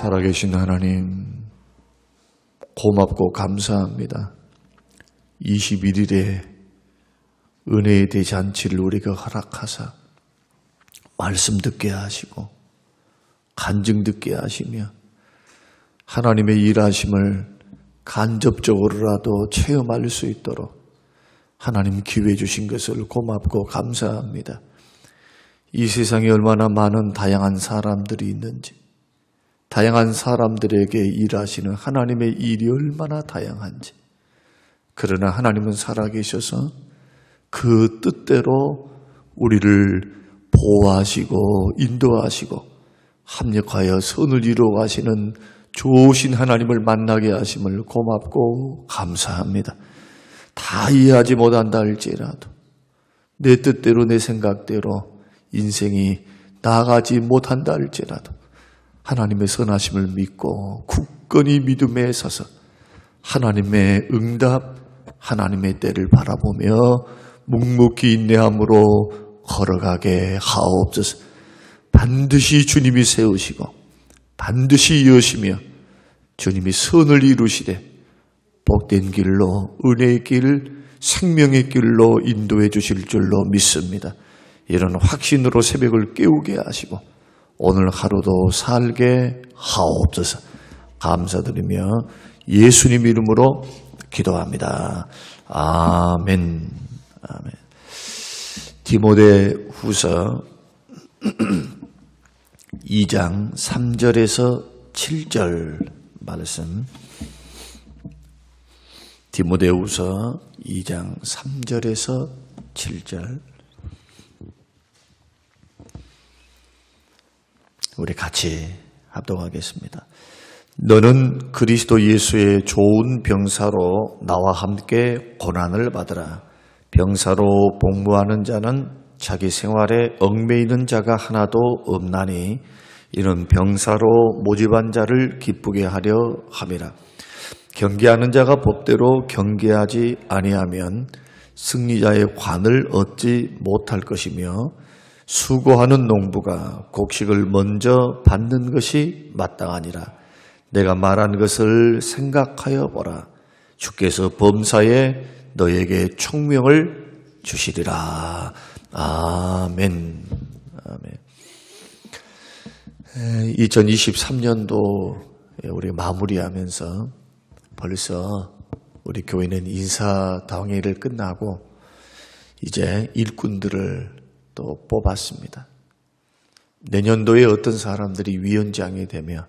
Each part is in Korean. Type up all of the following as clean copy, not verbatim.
살아계신 하나님, 고맙고 감사합니다. 21일에 은혜의 대잔치를 우리가 허락하사 말씀 듣게 하시고 간증 듣게 하시며 하나님의 일하심을 간접적으로라도 체험할 수 있도록 하나님 기회 주신 것을 고맙고 감사합니다. 이 세상에 얼마나 많은 다양한 사람들이 있는지, 다양한 사람들에게 일하시는 하나님의 일이 얼마나 다양한지, 그러나 하나님은 살아계셔서 그 뜻대로 우리를 보호하시고 인도하시고 합력하여 선을 이루어 가시는 좋으신 하나님을 만나게 하심을 고맙고 감사합니다. 다 이해하지 못한다 할지라도 내 뜻대로 내 생각대로 인생이 나아가지 못한다 할지라도 하나님의 선하심을 믿고 굳건히 믿음에 서서 하나님의 응답, 하나님의 때를 바라보며 묵묵히 인내함으로 걸어가게 하옵소서. 반드시 주님이 세우시고 반드시 이으시며 주님이 선을 이루시되 복된 길로, 은혜의 길, 생명의 길로 인도해 주실 줄로 믿습니다. 이런 확신으로 새벽을 깨우게 하시고 오늘 하루도 살게 하옵소서. 감사드리며 예수님 이름으로 기도합니다. 아멘. 아멘. 디모데후서 2장 3절에서 7절 말씀. 디모데후서 2장 3절에서 7절. 우리 같이 합독하겠습니다. 너는 그리스도 예수의 좋은 병사로 나와 함께 고난을 받으라. 병사로 복무하는 자는 자기 생활에 얽매이는 자가 하나도 없나니 이는 병사로 모집한 자를 기쁘게 하려 함이라. 경계하는 자가 법대로 경계하지 아니하면 승리자의 관을 얻지 못할 것이며 수고하는 농부가 곡식을 먼저 받는 것이 마땅하니라. 내가 말한 것을 생각하여 보라. 주께서 범사에 너에게 총명을 주시리라. 아멘. 아멘. 2023년도 우리 마무리하면서 벌써 우리 교회는 인사당회를 끝나고 이제 일꾼들을 또 뽑았습니다. 내년도에 어떤 사람들이 위원장이 되며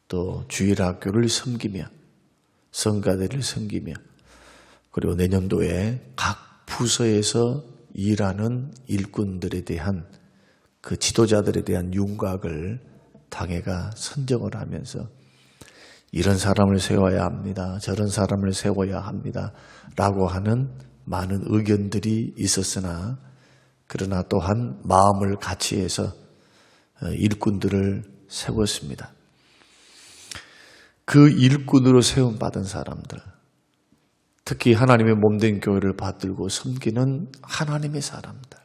또 주일학교를 섬기며 성가대를 섬기며 그리고 내년도에 각 부서에서 일하는 일꾼들에 대한 그 지도자들에 대한 윤곽을 당회가 선정을 하면서 이런 사람을 세워야 합니다. 저런 사람을 세워야 합니다. 라고 하는 많은 의견들이 있었으나 그러나 또한 마음을 같이 해서 일꾼들을 세웠습니다. 그 일꾼으로 세움받은 사람들, 특히 하나님의 몸된 교회를 받들고 섬기는 하나님의 사람들,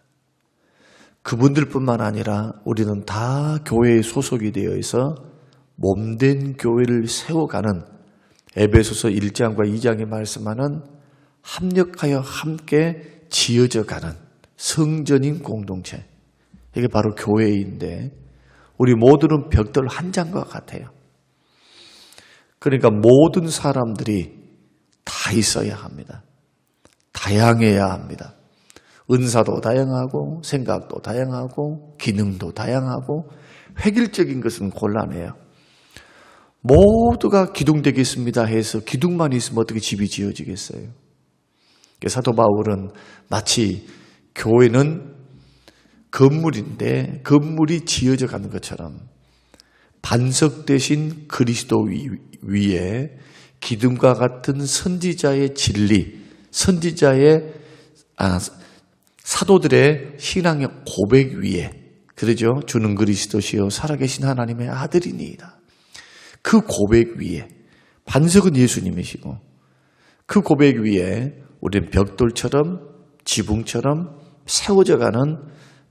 그분들뿐만 아니라 우리는 다 교회에 소속이 되어 있어 몸된 교회를 세워가는 에베소서 1장과 2장이 말씀하는 합력하여 함께 지어져 가는 성전인 공동체, 이게 바로 교회인데 우리 모두는 벽돌 한 장과 같아요. 그러니까 모든 사람들이 다 있어야 합니다. 다양해야 합니다. 은사도 다양하고 생각도 다양하고 기능도 다양하고 획일적인 것은 곤란해요. 모두가 기둥 되겠습니다 해서 기둥만 있으면 어떻게 집이 지어지겠어요? 사도 바울은 마치 교회는 건물인데 건물이 지어져 가는 것처럼 반석 대신 그리스도 위에 기둥과 같은 선지자의 진리, 선지자의 사도들의 신앙의 고백 위에, 그러죠? 주는 그리스도시요 살아계신 하나님의 아들이니이다. 그 고백 위에 반석은 예수님이시고 그 고백 위에 우리는 벽돌처럼 지붕처럼 세워져가는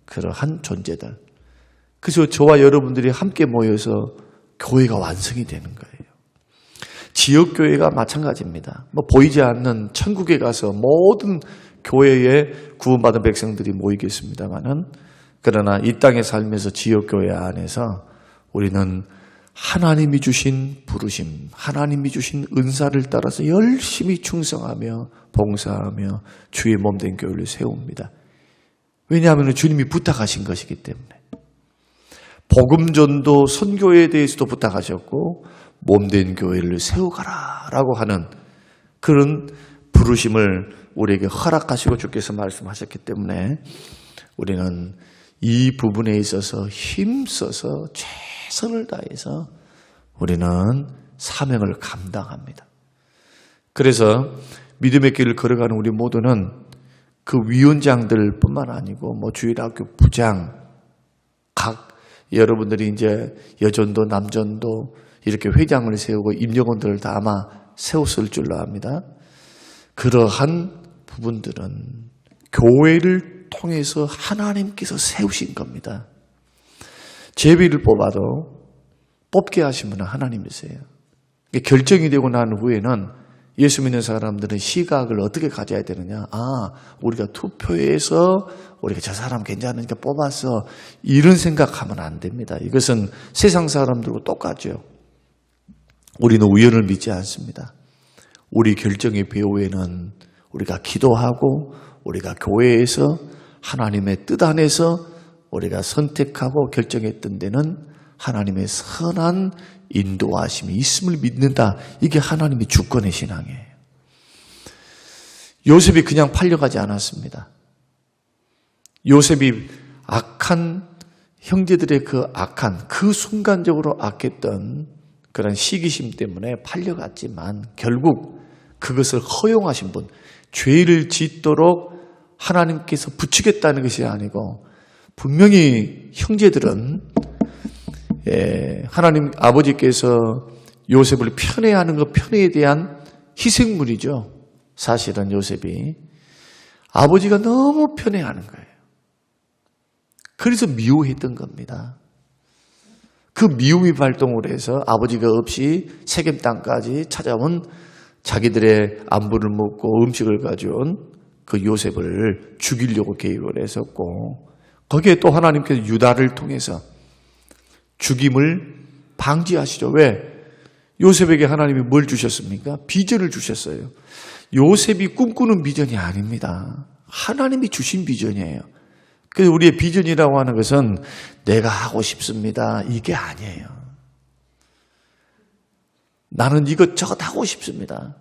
그러한 존재들. 그래서 저와 여러분들이 함께 모여서 교회가 완성이 되는 거예요. 지역교회가 마찬가지입니다. 보이지 않는 천국에 가서 모든 교회에 구원받은 백성들이 모이겠습니다만은, 그러나 이 땅에 살면서 지역교회 안에서 우리는 하나님이 주신 부르심, 하나님이 주신 은사를 따라서 열심히 충성하며 봉사하며 주의 몸된 교회를 세웁니다. 왜냐하면 주님이 부탁하신 것이기 때문에. 복음전도 선교에 대해서도 부탁하셨고 몸된 교회를 세우가라 라고 하는 그런 부르심을 우리에게 허락하시고 주께서 말씀하셨기 때문에 우리는 이 부분에 있어서 힘써서 최선을 다해서 우리는 사명을 감당합니다. 그래서 믿음의 길을 걸어가는 우리 모두는 그 위원장들 뿐만 아니고 주일학교 부장, 각 여러분들이 이제 여전도 남전도 이렇게 회장을 세우고 임직원들을 다 아마 세웠을 줄로 압니다. 그러한 부분들은 교회를 통해서 하나님께서 세우신 겁니다. 제비를 뽑아도 뽑게 하신 분은 하나님이세요. 결정이 되고 난 후에는 예수 믿는 사람들은 시각을 어떻게 가져야 되느냐. 우리가 투표해서 우리가 저 사람 괜찮으니까 뽑았어. 이런 생각하면 안 됩니다. 이것은 세상 사람들과 똑같죠. 우리는 우연을 믿지 않습니다. 우리 결정의 배후에는 우리가 기도하고 우리가 교회에서 하나님의 뜻 안에서 우리가 선택하고 결정했던 데는 하나님의 선한 인도하심이 있음을 믿는다. 이게 하나님의 주권의 신앙이에요. 요셉이 그냥 팔려가지 않았습니다. 요셉이 악한 형제들의 그 순간적으로 악했던 그런 시기심 때문에 팔려갔지만 결국 그것을 허용하신 분, 죄를 짓도록 하나님께서 붙이겠다는 것이 아니고 분명히 형제들은 하나님 아버지께서 요셉을 편애하는 것, 편애에 대한 희생물이죠. 사실은 요셉이 아버지가 너무 편애하는 거예요. 그래서 미워했던 겁니다. 그 미움이 발동을 해서 아버지가 없이 세겜 땅까지 찾아온 자기들의 안부를 묻고 음식을 가져온 그 요셉을 죽이려고 계획을 했었고, 거기에 또 하나님께서 유다를 통해서 죽임을 방지하시죠. 왜? 요셉에게 하나님이 뭘 주셨습니까? 비전을 주셨어요. 요셉이 꿈꾸는 비전이 아닙니다. 하나님이 주신 비전이에요. 그래서 우리의 비전이라고 하는 것은 내가 하고 싶습니다. 이게 아니에요. 나는 이것저것 하고 싶습니다.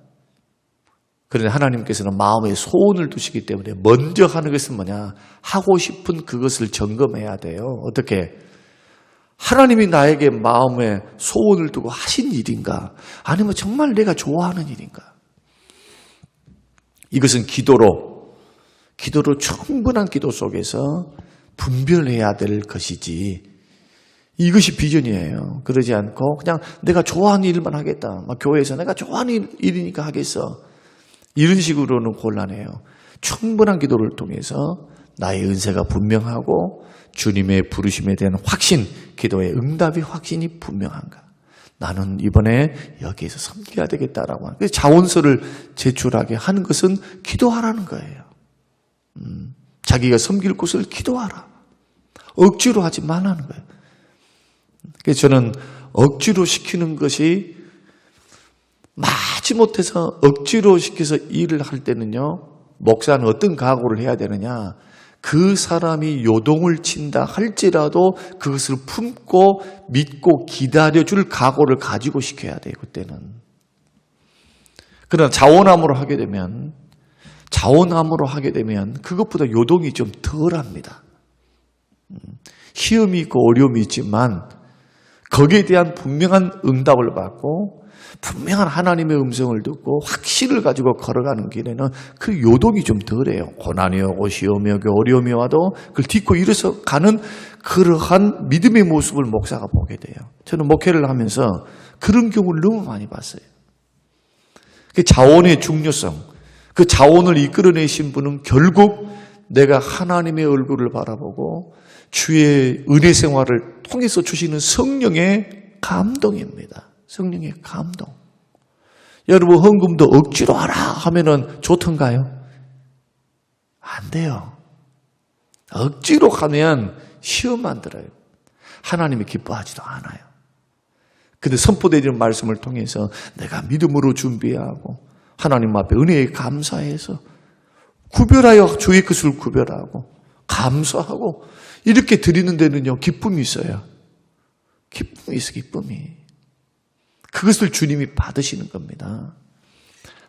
그런데 하나님께서는 마음에 소원을 두시기 때문에 먼저 하는 것은 뭐냐? 하고 싶은 그것을 점검해야 돼요. 어떻게? 하나님이 나에게 마음에 소원을 두고 하신 일인가? 아니면 정말 내가 좋아하는 일인가? 이것은 기도로 충분한 기도 속에서 분별해야 될 것이지, 이것이 비전이에요. 그러지 않고 그냥 내가 좋아하는 일만 하겠다. 교회에서 내가 좋아하는 일이니까 하겠어. 이런 식으로는 곤란해요. 충분한 기도를 통해서 나의 은혜가 분명하고 주님의 부르심에 대한 확신, 기도의 응답의 확신이 분명한가. 나는 이번에 여기에서 섬겨야 되겠다라고 하는. 그래서 자원서를 제출하게 하는 것은 기도하라는 거예요. 자기가 섬길 곳을 기도하라. 억지로 하지 말라는 거예요. 그래서 저는 억지로 시키는 것이 마지못해서 억지로 시켜서 일을 할 때는요, 목사는 어떤 각오를 해야 되느냐. 그 사람이 요동을 친다 할지라도 그것을 품고 믿고 기다려줄 각오를 가지고 시켜야 돼요. 그때는. 그러나 자원함으로 하게 되면 그것보다 요동이 좀 덜합니다. 시험이 있고 어려움이 있지만 거기에 대한 분명한 응답을 받고 분명한 하나님의 음성을 듣고 확신을 가지고 걸어가는 길에는 그 요동이 좀 덜해요. 고난이 오고 시험이 오고 어려움이 와도 그걸 딛고 일어서 가는 그러한 믿음의 모습을 목사가 보게 돼요. 저는 목회를 하면서 그런 경우를 너무 많이 봤어요. 그 자원의 중요성, 그 자원을 이끌어내신 분은 결국 내가 하나님의 얼굴을 바라보고 주의 은혜 생활을 통해서 주시는 성령의 감동입니다. 성령의 감동. 여러분 헌금도 억지로 하라 하면은 좋던가요? 안 돼요. 억지로 하면 시험만 들어요. 하나님이 기뻐하지도 않아요. 근데 선포되는 말씀을 통해서 내가 믿음으로 준비하고 하나님 앞에 은혜에 감사해서 구별하여 주의 것을 구별하고 감사하고 이렇게 드리는 데는요 기쁨이 있어요. 기쁨이 있어, 기쁨이. 그것을 주님이 받으시는 겁니다.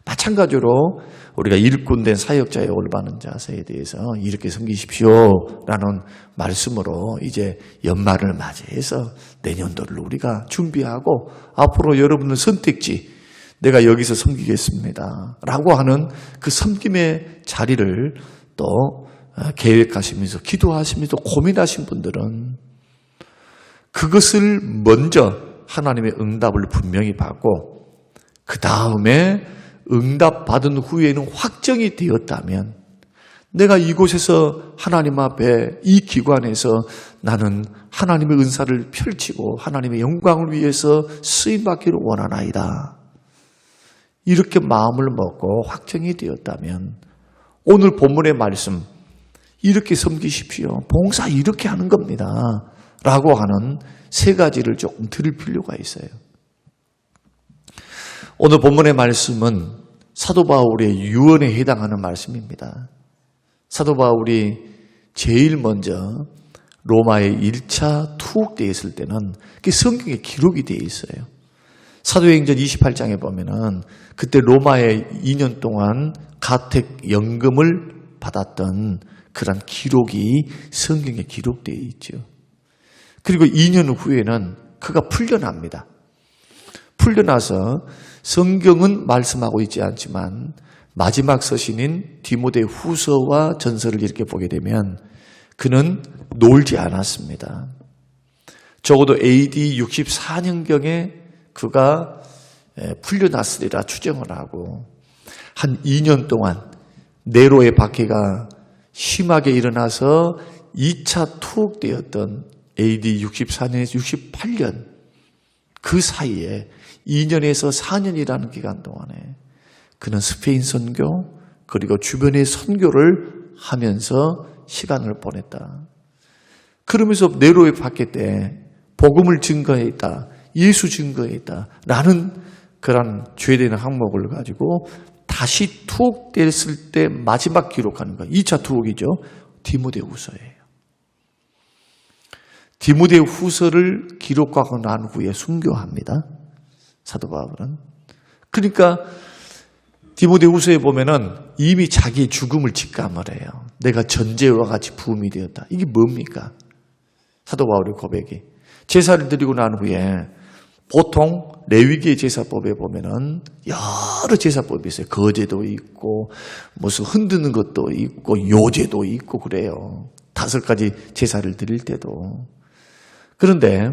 마찬가지로 우리가 일꾼된 사역자의 올바른 자세에 대해서 이렇게 섬기십시오라는 말씀으로 이제 연말을 맞이해서 내년도를 우리가 준비하고 앞으로 여러분의 선택지 내가 여기서 섬기겠습니다 라고 하는 그 섬김의 자리를 또 계획하시면서 기도하시면서 고민하신 분들은 그것을 먼저 하나님의 응답을 분명히 받고 그 다음에 응답받은 후에는 확정이 되었다면 내가 이곳에서 하나님 앞에 이 기관에서 나는 하나님의 은사를 펼치고 하나님의 영광을 위해서 쓰임받기를 원하나이다. 이렇게 마음을 먹고 확정이 되었다면 오늘 본문의 말씀 이렇게 섬기십시오. 봉사 이렇게 하는 겁니다. 라고 하는 세 가지를 조금 들을 필요가 있어요. 오늘 본문의 말씀은 사도 바울의 유언에 해당하는 말씀입니다. 사도 바울이 제일 먼저 로마에 1차 투옥되어 있을 때는 그게 성경에 기록이 되어 있어요. 사도행전 28장에 보면은 그때 로마에 2년 동안 가택연금을 받았던 그런 기록이 성경에 기록되어 있죠. 그리고 2년 후에는 그가 풀려납니다. 풀려나서 성경은 말씀하고 있지 않지만 마지막 서신인 디모데 후서와 전서를 이렇게 보게 되면 그는 놀지 않았습니다. 적어도 AD 64년경에 그가 풀려났으리라 추정을 하고 한 2년 동안 네로의 박해가 심하게 일어나서 2차 투옥되었던 AD 64년에서 68년 그 사이에 2년에서 4년이라는 기간 동안에 그는 스페인 선교 그리고 주변의 선교를 하면서 시간을 보냈다. 그러면서 네로의 박해 때 복음을 증거했다. 예수 증거했다. 라는 그런 죄되는 항목을 가지고 다시 투옥됐을 때 마지막 기록하는 거 2차 투옥이죠. 디모데 후서예요. 디모데 후서를 기록하고 난 후에 순교합니다. 사도 바울은. 그러니까 디모데 후서에 보면은 이미 자기의 죽음을 직감을 해요. 내가 전제와 같이 부음이 되었다. 이게 뭡니까? 사도 바울의 고백이. 제사를 드리고 난 후에 보통 레위기의 제사법에 보면은 여러 제사법이 있어요. 거제도 있고 무슨 흔드는 것도 있고 요제도 있고 그래요. 5가지 제사를 드릴 때도. 그런데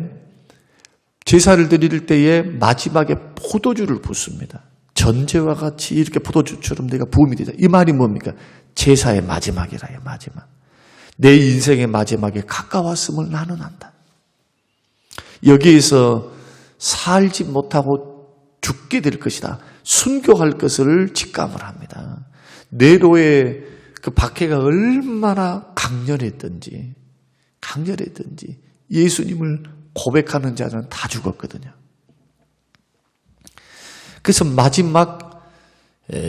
제사를 드릴 때에 마지막에 포도주를 붓습니다. 전제와 같이 이렇게 포도주처럼 내가 부음이 되다. 이 말이 뭡니까? 제사의 마지막이라요. 마지막. 내 인생의 마지막에 가까웠음을 나는 안다. 여기에서 살지 못하고 죽게 될 것이다. 순교할 것을 직감을 합니다. 네로의 그 박해가 얼마나 강렬했던지 예수님을 고백하는 자는 다 죽었거든요. 그래서 마지막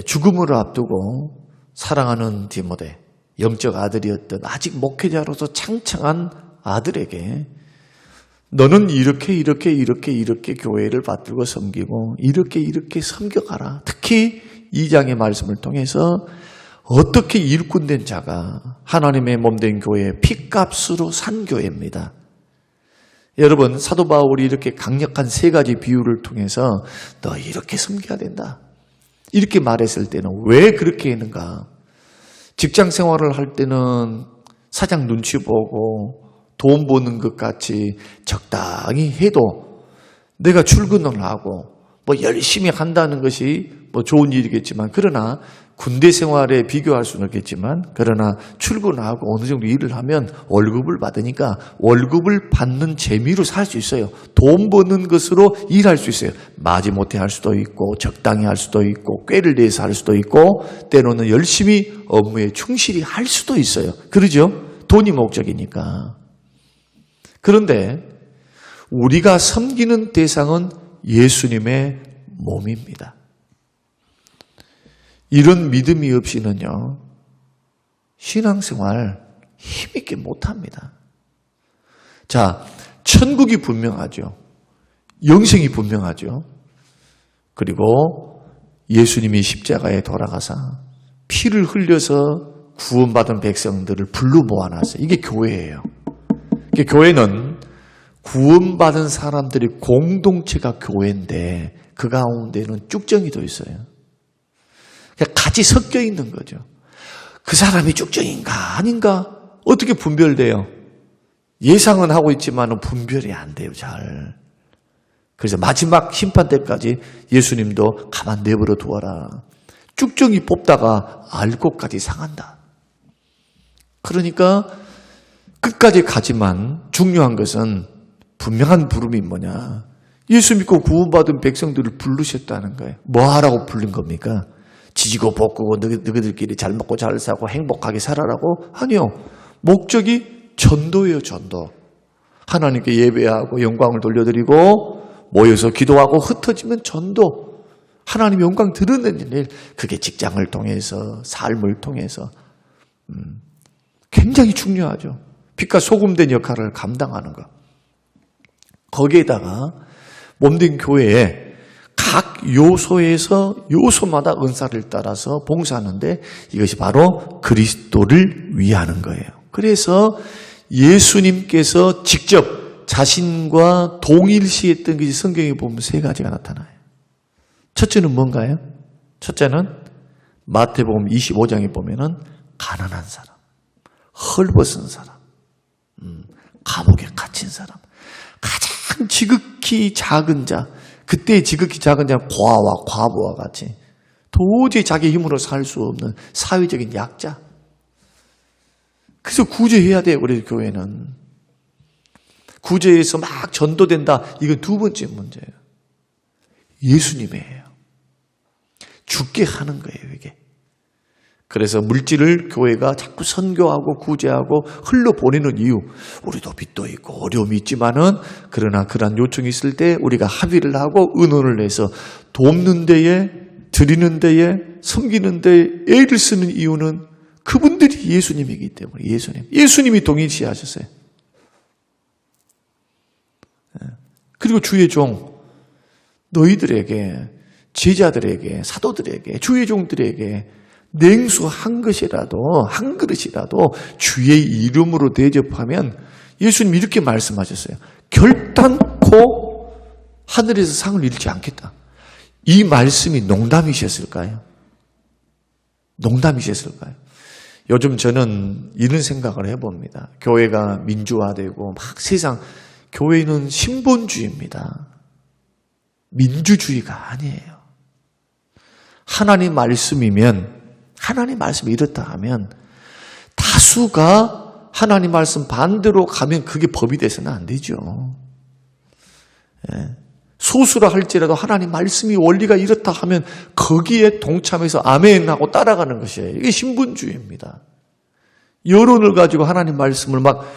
죽음을 앞두고 사랑하는 디모데, 영적 아들이었던 아직 목회자로서 창창한 아들에게 너는 이렇게 교회를 받들고 섬기고 이렇게 섬겨가라. 특히 2장의 말씀을 통해서 어떻게 일꾼된 자가 하나님의 몸된 교회의 핏값으로 산 교회입니다. 여러분 사도 바울이 이렇게 강력한 3가지 비유를 통해서 너 이렇게 섬겨야 된다. 이렇게 말했을 때는 왜 그렇게 했는가? 직장 생활을 할 때는 사장 눈치 보고 돈 버는 것 같이 적당히 해도 내가 출근을 하고 열심히 한다는 것이 좋은 일이겠지만, 그러나 군대 생활에 비교할 수는 없겠지만, 그러나 출근하고 어느 정도 일을 하면 월급을 받으니까 월급을 받는 재미로 살 수 있어요. 돈 버는 것으로 일할 수 있어요. 마지못해 할 수도 있고, 적당히 할 수도 있고, 꾀를 내서 할 수도 있고, 때로는 열심히 업무에 충실히 할 수도 있어요. 그러죠? 돈이 목적이니까. 그런데 우리가 섬기는 대상은 예수님의 몸입니다. 이런 믿음이 없이는요, 신앙생활 힘있게 못합니다. 자, 천국이 분명하죠. 영생이 분명하죠. 그리고 예수님이 십자가에 돌아가사 피를 흘려서 구원받은 백성들을 불러 모아놨어요. 이게 교회예요. 교회는 구원받은 사람들의 공동체가 교회인데 그 가운데는 쭉정이도 있어요. 같이 섞여 있는 거죠. 그 사람이 쭉정인가 아닌가 어떻게 분별돼요? 예상은 하고 있지만 분별이 안 돼요, 잘. 그래서 마지막 심판 때까지 예수님도 가만 내버려 두어라. 쭉정이 뽑다가 알고까지 상한다. 그러니까 끝까지 가지만 중요한 것은 분명한 부름이 뭐냐. 예수 믿고 구원받은 백성들을 부르셨다는 거예요. 뭐 하라고 부른 겁니까? 지지고 볶고 너희들끼리 잘 먹고 잘 사고 행복하게 살아라고? 아니요. 목적이 전도예요, 전도. 하나님께 예배하고 영광을 돌려드리고 모여서 기도하고 흩어지면 전도. 하나님 영광 드러내는 일. 그게 직장을 통해서 삶을 통해서 굉장히 중요하죠. 빛과 소금 된 역할을 감당하는 것. 거기에다가 몸된 교회에 각 요소에서 요소마다 은사를 따라서 봉사하는데 이것이 바로 그리스도를 위하는 거예요. 그래서 예수님께서 직접 자신과 동일시했던 것이 성경에 보면 세 가지가 나타나요. 첫째는 뭔가요? 첫째는 마태복음 25장에 보면은 가난한 사람, 헐벗은 사람, 감옥에 갇힌 사람, 가장 지극히 작은 자, 그때 지극히 작은 자는 고아와 과부와 같이 도저히 자기 힘으로 살 수 없는 사회적인 약자. 그래서 구제해야 돼요, 우리 교회는. 구제해서 막 전도된다. 이건 두 번째 문제예요. 예수님이에요. 죽게 하는 거예요, 이게. 그래서 물질을 교회가 자꾸 선교하고 구제하고 흘러보내는 이유. 우리도 빚도 있고 어려움이 있지만은 그러나 그러한 요청이 있을 때 우리가 합의를 하고 의논을 내서 돕는 데에, 드리는 데에, 섬기는 데에 애를 쓰는 이유는 그분들이 예수님이기 때문에 예수님이 동일시하셨어요. 그리고 주의 종, 너희들에게, 제자들에게, 사도들에게, 주의 종들에게 냉수 한 것이라도, 한 그릇이라도 주의 이름으로 대접하면 예수님 이렇게 말씀하셨어요. 결단코 하늘에서 상을 잃지 않겠다. 이 말씀이 농담이셨을까요? 농담이셨을까요? 요즘 저는 이런 생각을 해봅니다. 교회가 민주화되고 막 세상, 교회는 신본주의입니다. 민주주의가 아니에요. 하나님 말씀이면, 하나님 말씀이 이렇다 하면 다수가 하나님 말씀 반대로 가면 그게 법이 돼서는 안 되죠. 소수라 할지라도 하나님 말씀이 원리가 이렇다 하면 거기에 동참해서 아멘 하고 따라가는 것이에요. 이게 신분주의입니다. 여론을 가지고 하나님 말씀을 막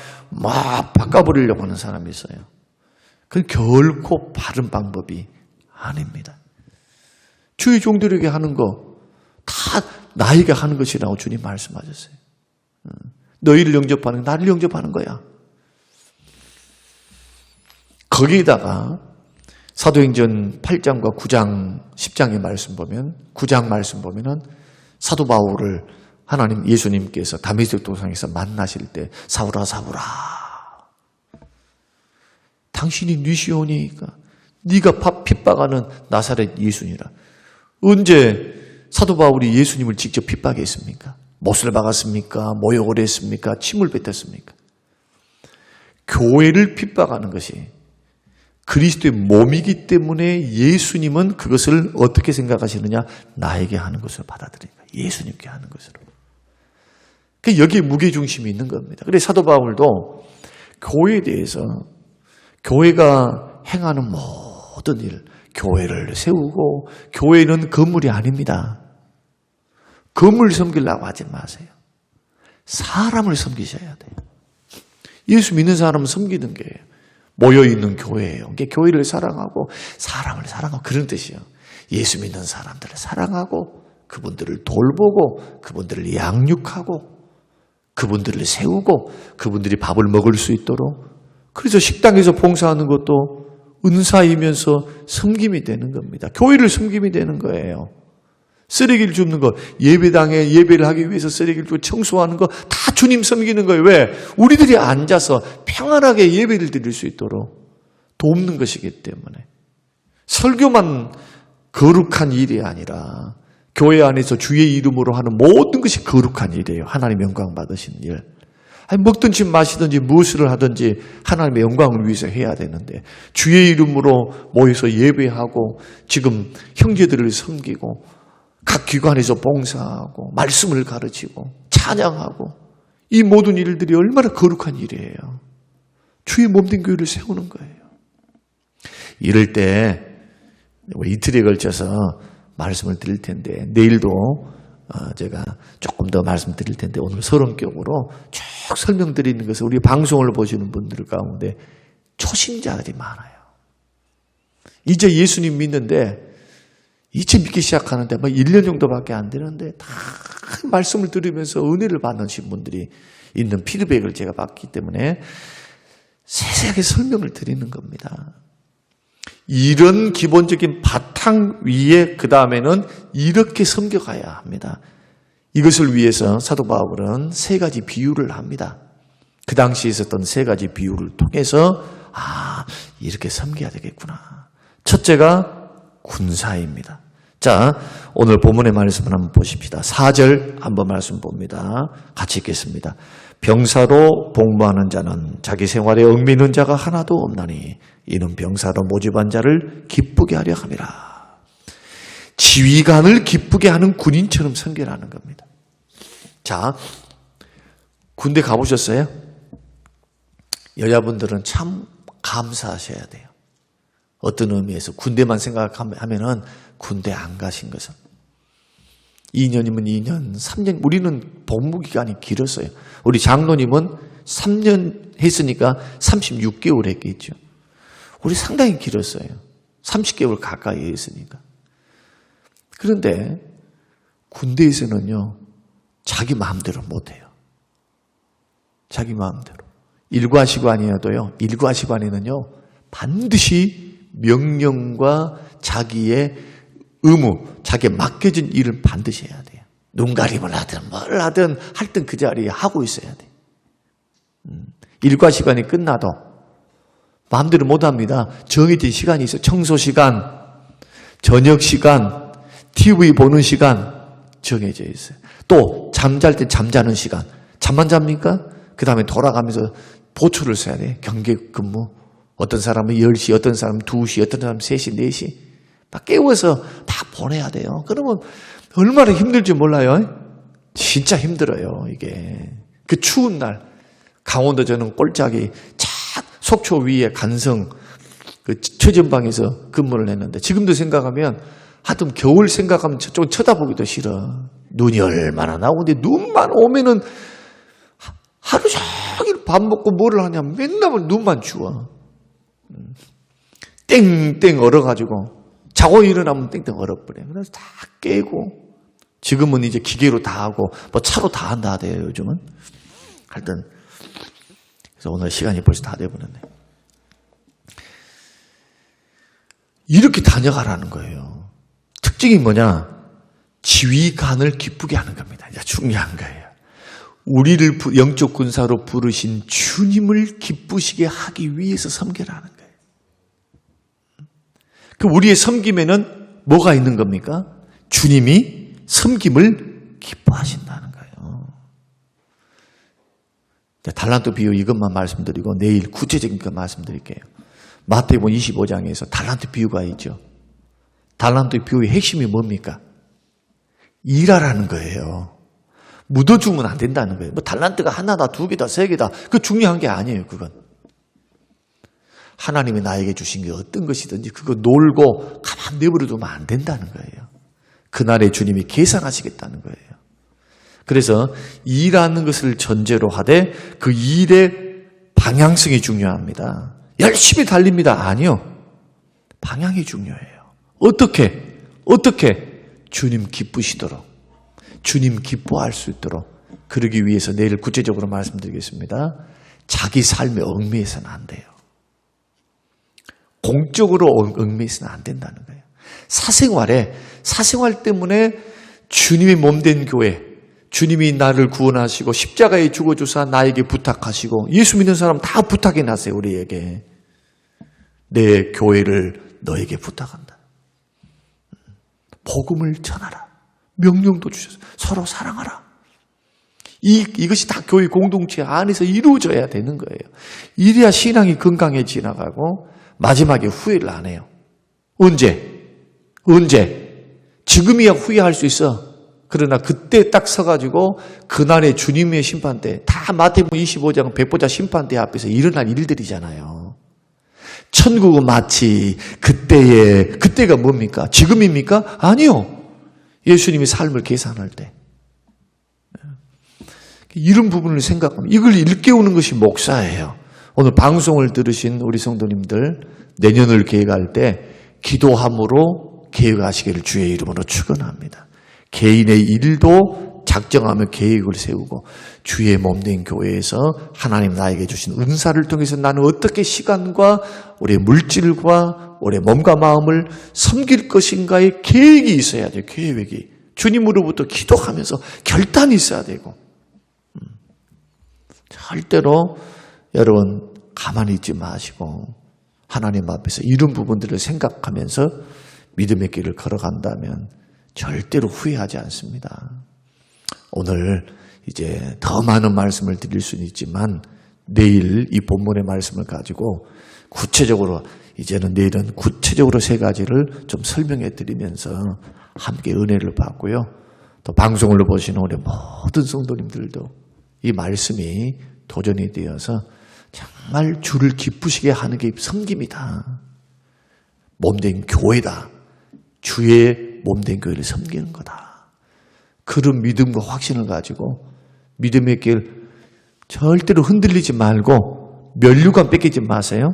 바꿔버리려고 하는 사람이 있어요. 그건 결코 바른 방법이 아닙니다. 주의 종들에게 하는 거 다 나에게 하는 것이라고 주님 말씀하셨어요. 너희를 영접하는 게 나를 영접하는 거야. 거기에다가 사도행전 8장과 9장 10장의 말씀 보면 9장 말씀 보면은 사도 바울을 하나님 예수님께서 다메섹 도상에서 만나실 때 사울아 사울아 당신이 네 시온이니까 네가 핍박하는 나사렛 예수니라. 언제 사도 바울이 예수님을 직접 핍박했습니까? 못을 박았습니까? 모욕을 했습니까? 침을 뱉었습니까? 교회를 핍박하는 것이 그리스도의 몸이기 때문에 예수님은 그것을 어떻게 생각하시느냐? 나에게 하는 것으로 받아들이니까. 예수님께 하는 것으로. 여기에 무게중심이 있는 겁니다. 그래서 사도 바울도 교회에 대해서 교회가 행하는 모든 일, 교회를 세우고 교회는 건물이 아닙니다. 건물 섬기려고 하지 마세요. 사람을 섬기셔야 돼요. 예수 믿는 사람은 섬기는 게 모여있는 교회예요. 그게 교회를 사랑하고 사람을 사랑하고 그런 뜻이에요. 예수 믿는 사람들을 사랑하고 그분들을 돌보고 그분들을 양육하고 그분들을 세우고 그분들이 밥을 먹을 수 있도록 그래서 식당에서 봉사하는 것도 은사이면서 섬김이 되는 겁니다. 교회를 섬김이 되는 거예요. 쓰레기를 줍는 거, 예배당에 예배를 하기 위해서 쓰레기를 주고 청소하는 거 다 주님 섬기는 거예요. 왜? 우리들이 앉아서 평안하게 예배를 드릴 수 있도록 돕는 것이기 때문에. 설교만 거룩한 일이 아니라 교회 안에서 주의 이름으로 하는 모든 것이 거룩한 일이에요. 하나님 영광 받으신 일. 먹든지 마시든지 무엇을 하든지 하나님의 영광을 위해서 해야 되는데 주의 이름으로 모여서 예배하고 지금 형제들을 섬기고 각 기관에서 봉사하고 말씀을 가르치고 찬양하고 이 모든 일들이 얼마나 거룩한 일이에요. 주의 몸된 교회를 세우는 거예요. 이럴 때 이틀에 걸쳐서 말씀을 드릴 텐데 내일도 제가 조금 더 말씀드릴 텐데 오늘 서론격으로 쭉 설명드리는 것은 우리 방송을 보시는 분들 가운데 초신자들이 많아요. 이제 예수님 믿는데 이제 믿기 시작하는데 1년 정도밖에 안 되는데 다 말씀을 들으면서 은혜를 받으신 분들이 있는 피드백을 제가 받기 때문에 세세하게 설명을 드리는 겁니다. 이런 기본적인 바탕 위에 그 다음에는 이렇게 섬겨가야 합니다. 이것을 위해서 사도 바울은 세 가지 비유를 합니다. 그 당시에 있었던 세 가지 비유를 통해서 이렇게 섬겨야 되겠구나. 첫째가 군사입니다. 자, 오늘 본문의 말씀을 한번 보십시다. 4절 한번 말씀 봅니다. 같이 읽겠습니다. 병사로 복무하는 자는 자기 생활에 얽매이는 자가 하나도 없나니 이는 병사로 모집한 자를 기쁘게 하려 함이라. 지휘관을 기쁘게 하는 군인처럼 섬기라는 겁니다. 자, 군대 가보셨어요? 여자분들은 참 감사하셔야 돼요. 어떤 의미에서 군대만 생각하면은 군대 안 가신 것은 2년이면 2년, 3년 우리는 복무기간이 길었어요. 우리 장로님은 3년 했으니까 36개월 했겠죠. 우리 상당히 길었어요. 30개월 가까이 했으니까. 그런데 군대에서는요. 자기 마음대로 못해요. 자기 마음대로. 일과시관이어도요. 일과시관에는요. 반드시 명령과 자기의 의무, 자기에 맡겨진 일을 반드시 해야 돼요. 눈가림을 하든 뭘 하든 하여튼 그 자리에 하고 있어야 돼요. 일과 시간이 끝나도 마음대로 못합니다. 정해진 시간이 있어요. 청소 시간, 저녁 시간, TV 보는 시간 정해져 있어요. 또 잠잘 때 잠자는 시간. 잠만 잡니까? 그 다음에 돌아가면서 보초를 써야 돼요. 경계 근무. 어떤 사람은 10시, 어떤 사람은 2시, 어떤 사람은 3시, 4시. 막 깨워서 다 보내야 돼요. 그러면 얼마나 힘들지 몰라요. 진짜 힘들어요, 이게. 그 추운 날, 강원도 저는 꼴짝이 착 속초 위에 간성 그 최전방에서 근무를 했는데 지금도 생각하면 하여튼 겨울 생각하면 저쪽 쳐다보기도 싫어. 눈이 얼마나 나오는데 눈만 오면은 하루 종일 밥 먹고 뭐를 하냐면 맨날 눈만 추워. 땡땡 얼어가지고 자고 일어나면 땡땡 얼어버려요. 그래서 다 깨고 지금은 이제 기계로 다 하고 뭐 차로 다 한다 하대요 요즘은. 하여튼 그래서 오늘 시간이 벌써 다 돼버렸네. 이렇게 다녀가라는 거예요. 특징이 뭐냐? 지휘관을 기쁘게 하는 겁니다. 이제 중요한 거예요. 우리를 영적 군사로 부르신 주님을 기쁘시게 하기 위해서 섬겨라는 거예요. 그 우리의 섬김에는 뭐가 있는 겁니까? 주님이 섬김을 기뻐하신다는 거예요. 달란트 비유 이것만 말씀드리고 내일 구체적인 거 말씀드릴게요. 마태복음 25장에서 달란트 비유가 있죠. 달란트 비유의 핵심이 뭡니까? 일하라는 거예요. 묻어주면 안 된다는 거예요. 뭐 달란트가 하나다, 두 개다, 세 개다. 그 중요한 게 아니에요, 그건. 하나님이 나에게 주신 게 어떤 것이든지 그거 놀고 가만 내버려 두면 안 된다는 거예요. 그날에 주님이 계산하시겠다는 거예요. 그래서 일하는 것을 전제로 하되 그 일의 방향성이 중요합니다. 열심히 달립니다. 아니요. 방향이 중요해요. 어떻게 주님 기쁘시도록, 주님 기뻐할 수 있도록 그러기 위해서 내일 구체적으로 말씀드리겠습니다. 자기 삶에 얽매여서는 안 돼요. 공적으로 얽매여서는 안 된다는 거예요. 사생활 때문에 주님의 몸된 교회, 주님이 나를 구원하시고 십자가에 죽어주사 나에게 부탁하시고 예수 믿는 사람 다 부탁해 놨어요. 우리에게. 내 교회를 너에게 부탁한다. 복음을 전하라. 명령도 주셨어요. 서로 사랑하라. 이것이 다 교회 공동체 안에서 이루어져야 되는 거예요. 이래야 신앙이 건강해지나가고 마지막에 후회를 안 해요. 언제? 지금이야 후회할 수 있어. 그러나 그때 딱 서가지고 그날의 주님의 심판대, 다 마태복음 25장 백보자 심판대 앞에서 일어날 일들이잖아요. 천국은 마치 그때가 뭡니까? 지금입니까? 아니요. 예수님이 삶을 계산할 때. 이런 부분을 생각하면 이걸 일깨우는 것이 목사예요. 오늘 방송을 들으신 우리 성도님들 내년을 계획할 때 기도함으로 계획하시기를 주의 이름으로 축원합니다. 개인의 일도 작정하며 계획을 세우고 주의 몸된 교회에서 하나님 나에게 주신 은사를 통해서 나는 어떻게 시간과 우리의 물질과 우리의 몸과 마음을 섬길 것인가의 계획이 있어야 돼요. 계획이. 주님으로부터 기도하면서 결단이 있어야 되고. 절대로 여러분 가만히 있지 마시고 하나님 앞에서 이런 부분들을 생각하면서 믿음의 길을 걸어간다면 절대로 후회하지 않습니다. 오늘 이제 더 많은 말씀을 드릴 수는 있지만 내일 이 본문의 말씀을 가지고 구체적으로 이제는 내일은 구체적으로 세 가지를 좀 설명해 드리면서 함께 은혜를 받고요. 또 방송을 보시는 우리 모든 성도님들도 이 말씀이 도전이 되어서 정말 주를 기쁘시게 하는 게 섬김이다. 몸된 교회다. 주의 몸된 교회를 섬기는 거다. 그런 믿음과 확신을 가지고 믿음의 길 절대로 흔들리지 말고 면류관 뺏기지 마세요.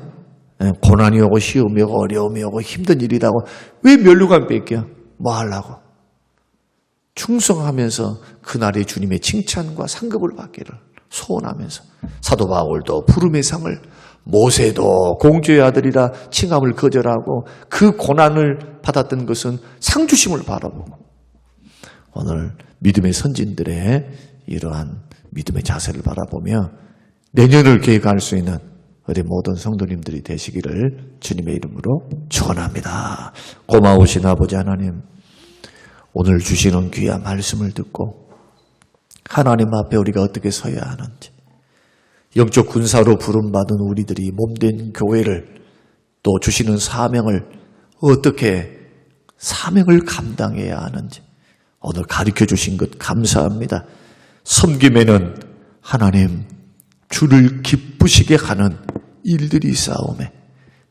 고난이 오고 시험이 오고 어려움이 오고 힘든 일이라고 왜 면류관 뺏겨? 뭐 하려고? 충성하면서 그날의 주님의 칭찬과 상급을 받기를 소원하면서 사도 바울도 부름의 상을, 모세도 공주의 아들이라 칭함을 거절하고 그 고난을 받았던 것은 상 주심을 바라보고 오늘 믿음의 선진들의 이러한 믿음의 자세를 바라보며 내년을 계획할 수 있는 우리 모든 성도님들이 되시기를 주님의 이름으로 축원합니다. 고마우신 아버지 하나님, 오늘 주시는 귀한 말씀을 듣고 하나님 앞에 우리가 어떻게 서야 하는지, 영적 군사로 부름받은 우리들이 몸된 교회를 또 주시는 사명을 어떻게 사명을 감당해야 하는지 오늘 가르쳐 주신 것 감사합니다. 섬김에는 하나님 주를 기쁘시게 하는 일들이 있사오매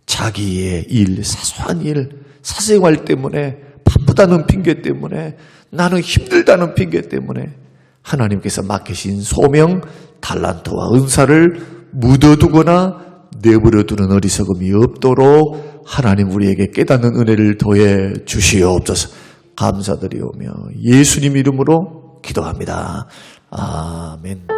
자기의 일, 사소한 일, 사생활 때문에 바쁘다는 핑계 때문에 나는 힘들다는 핑계 때문에 하나님께서 맡기신 소명, 달란트와 은사를 묻어두거나 내버려두는 어리석음이 없도록 하나님 우리에게 깨닫는 은혜를 더해 주시옵소서. 감사드리오며 예수님 이름으로 기도합니다. 아멘.